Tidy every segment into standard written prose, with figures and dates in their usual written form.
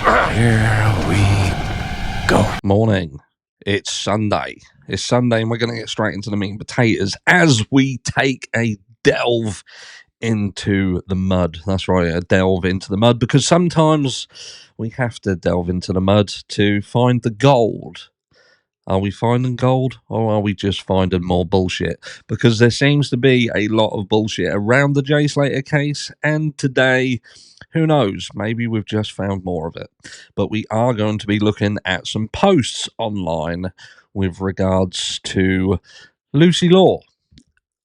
Here we go. Morning. It's Sunday. It's Sunday, and we're going to get straight into the meat and potatoes as we take a delve into the mud. That's right, a delve into the mud, because sometimes we have to delve into the mud to find the gold. Are we finding gold, or are we just finding more bullshit? Because there seems to be a lot of bullshit around the Jay Slater case, and today, who knows, maybe we've just found more of it. But we are going to be looking at some posts online with regards to Lucy Law,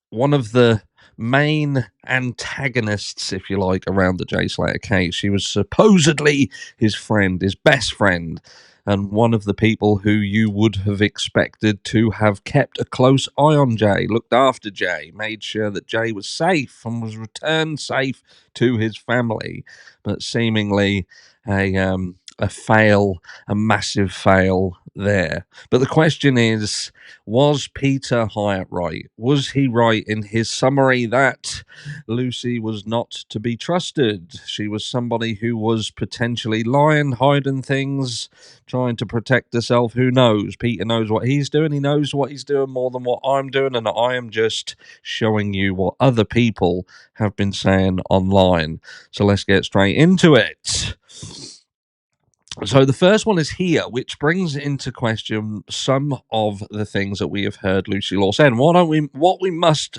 one of the main antagonists, if you like, around the Jay Slater case. She was supposedly his friend, his best friend, and one of the people who you would have expected to have kept a close eye on Jay, looked after Jay, made sure that Jay was safe and was returned safe to his family. But seemingly a fail, a massive fail there. But the question is, was Peter Hyatt right? Was he right in his summary that Lucy was not to be trusted? She was somebody who was potentially lying, hiding things, trying to protect herself. Who knows? Peter knows what he's doing. He knows what he's doing more than what I'm doing, and I am just showing you what other people have been saying online. So let's get straight into it. So the first one is here, which brings into question some of the things that we have heard Lucy Law said. And what we must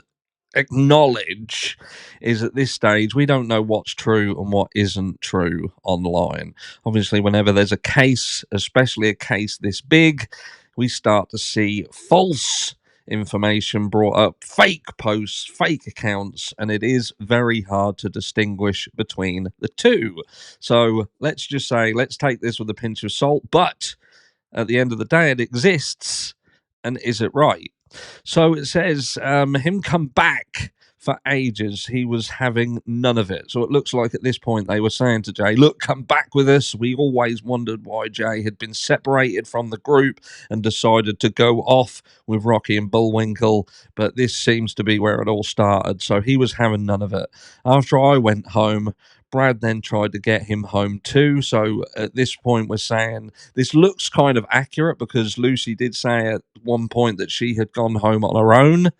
acknowledge is at this stage, we don't know what's true and what isn't true online. Obviously, whenever there's a case, especially a case this big, we start to see false information brought up, fake posts, fake accounts, and it is very hard to distinguish between the two. So let's just say, let's take this with a pinch of salt, but at the end of the day, it exists. And is it right? So it says him come back for ages. He was having none of it. So it looks like at this point they were saying to Jay, look, come back with us. We always wondered why Jay had been separated from the group and decided to go off with Rocky and Bullwinkle. But this seems to be where it all started. So he was having none of it. After I went home, Brad then tried to get him home too. So at this point, we're saying this looks kind of accurate because Lucy did say at one point that she had gone home on her own.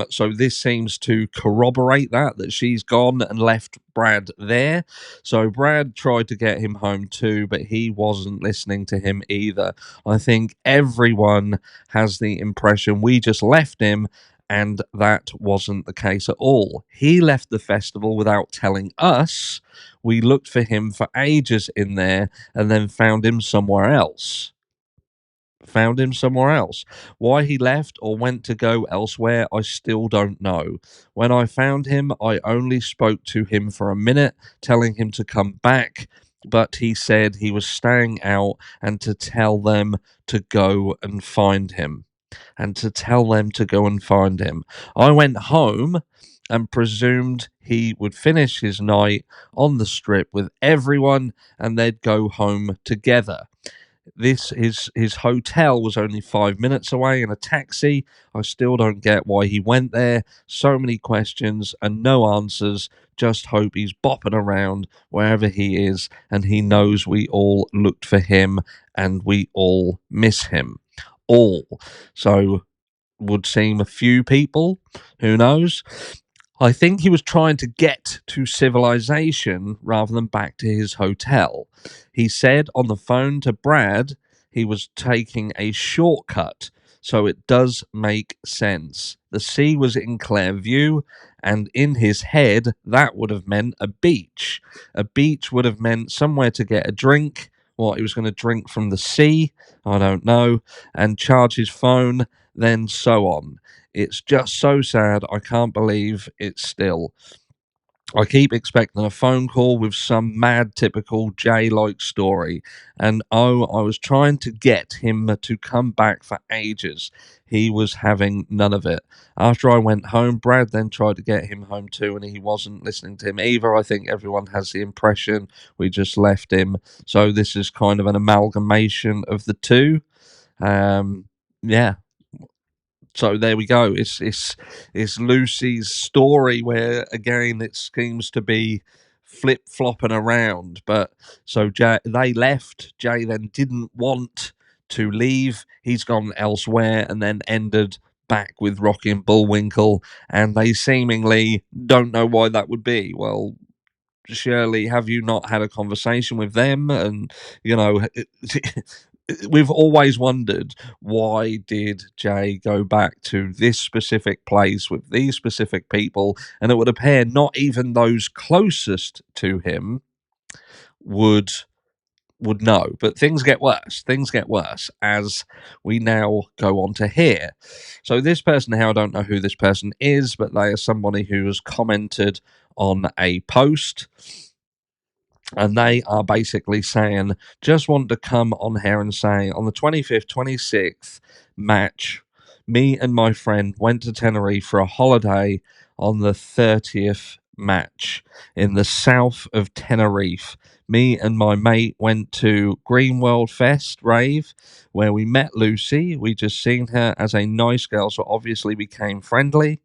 So this seems to corroborate that she's gone and left Brad there. So Brad tried to get him home too, but he wasn't listening to him either. I think everyone has the impression we just left him, and that wasn't the case at all. He left the festival without telling us. We looked for him for ages in there and then found him somewhere else. Why he left or went to go elsewhere, I still don't know. When I found him, I only spoke to him for a minute, telling him to come back, but he said he was staying out and to tell them to go and find him. I went home and presumed he would finish his night on the strip with everyone and they'd go home together. His hotel was only 5 minutes away in a taxi. I still don't get why he went there. So many questions and no answers. Just hope he's bopping around wherever he is and he knows we all looked for him and we all miss him. All. So would seem a few people. Who knows? I think he was trying to get to civilization rather than back to his hotel. He said on the phone to Brad he was taking a shortcut, so it does make sense. The sea was in clear view, and in his head, that would have meant a beach. A beach would have meant somewhere to get a drink. What, he was going to drink from the sea? I don't know. And charge his phone, then so on. It's just so sad. I can't believe it's still. I keep expecting a phone call with some mad typical Jay-like story. And I was trying to get him to come back for ages. He was having none of it. After I went home, Brad then tried to get him home too, and he wasn't listening to him either. I think everyone has the impression we just left him. So this is kind of an amalgamation of the two. Yeah. So there we go. It's Lucy's story where again it seems to be flip-flopping around. But so they left. Jay then didn't want to leave. He's gone elsewhere and then ended back with Rocky and Bullwinkle, and they seemingly don't know why that would be. Well, surely have you not had a conversation with them? And we've always wondered, why did Jay go back to this specific place with these specific people? And it would appear not even those closest to him would know. But things get worse as we now go on to hear. So this person here, I don't know who this person is, but they are somebody who has commented on a post, and they are basically saying, just want to come on here and say, on the 25th, 26th match, me and my friend went to Tenerife for a holiday. On the 30th match in the south of Tenerife, me and my mate went to Green World Fest rave, where we met Lucy. We just seen her as a nice girl, so obviously became friendly.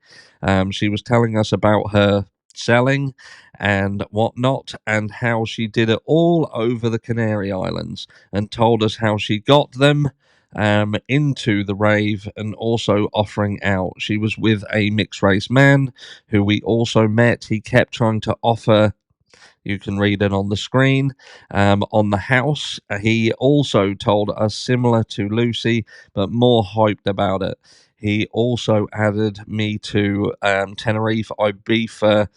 She was telling us about her selling and whatnot, and how she did it all over the Canary Islands, and told us how she got them into the rave, and also offering out. She was with a mixed race man who we also met. He kept trying to offer, you can read it on the screen, on the house. He also told us, similar to Lucy, but more hyped about it. He also added me to Tenerife Ibiza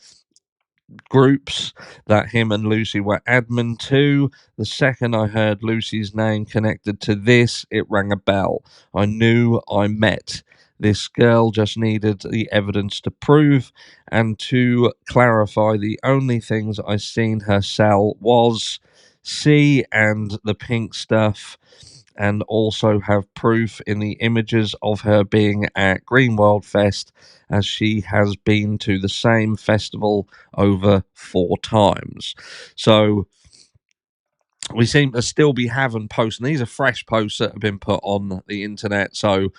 groups that him and Lucy were admin to. The second I heard Lucy's name connected to this, it rang a bell. I knew I met this girl, just needed the evidence to prove. And to clarify, the only things I seen her sell was C and the pink stuff, and also have proof in the images of her being at Green World Fest, as she has been to the same festival over 4 times. So we seem to still be having posts, and these are fresh posts that have been put on the internet. So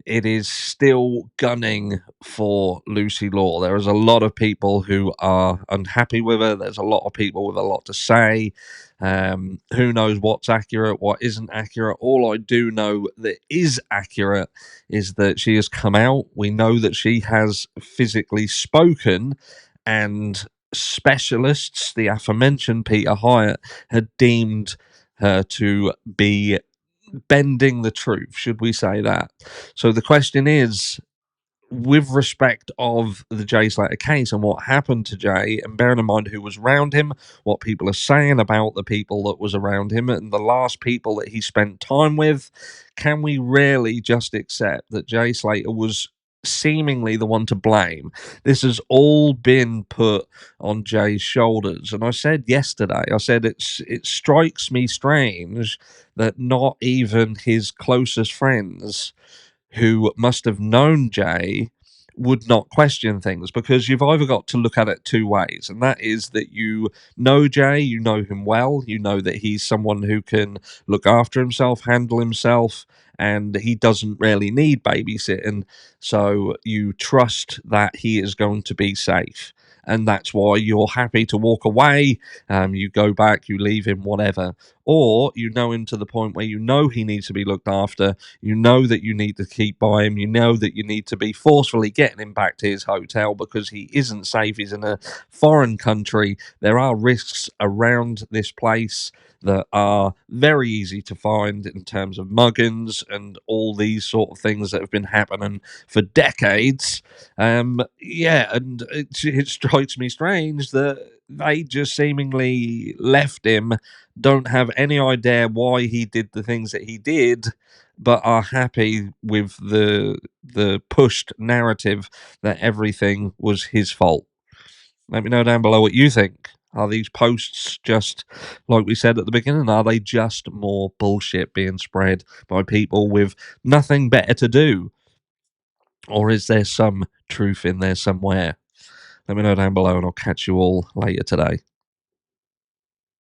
it is still gunning for Lucy Law. There is a lot of people who are unhappy with her. There's a lot of people with a lot to say. Who knows what's accurate, what isn't accurate? All I do know that is accurate is that she has come out. We know that she has physically spoken, and specialists, the aforementioned Peter Hyatt, had deemed her to be bending the truth, should we say that? So the question is, with respect of the Jay Slater case and what happened to Jay, and bearing in mind who was around him, what people are saying about the people that was around him, and the last people that he spent time with, can we really just accept that Jay Slater was seemingly the one to blame? This has all been put on Jay's shoulders. And I said yesterday, I said it strikes me strange that not even his closest friends, who must have known Jay, would not question things, because you've either got to look at it 2 ways, and that is that you know Jay, you know him well, you know that he's someone who can look after himself, handle himself, and he doesn't really need babysitting, so you trust that he is going to be safe. And that's why you're happy to walk away. You go back, you leave him, whatever. Or you know him to the point where you know he needs to be looked after. You know that you need to keep by him. You know that you need to be forcefully getting him back to his hotel because he isn't safe. He's in a foreign country. There are risks around this place that are very easy to find in terms of muggins and all these sort of things that have been happening for decades. Yeah, and it strikes me strange that they just seemingly left him, don't have any idea why he did the things that he did, but are happy with the pushed narrative that everything was his fault. Let me know down below what you think. Are these posts just, like we said at the beginning, are they just more bullshit being spread by people with nothing better to do? Or is there some truth in there somewhere? Let me know down below, and I'll catch you all later today.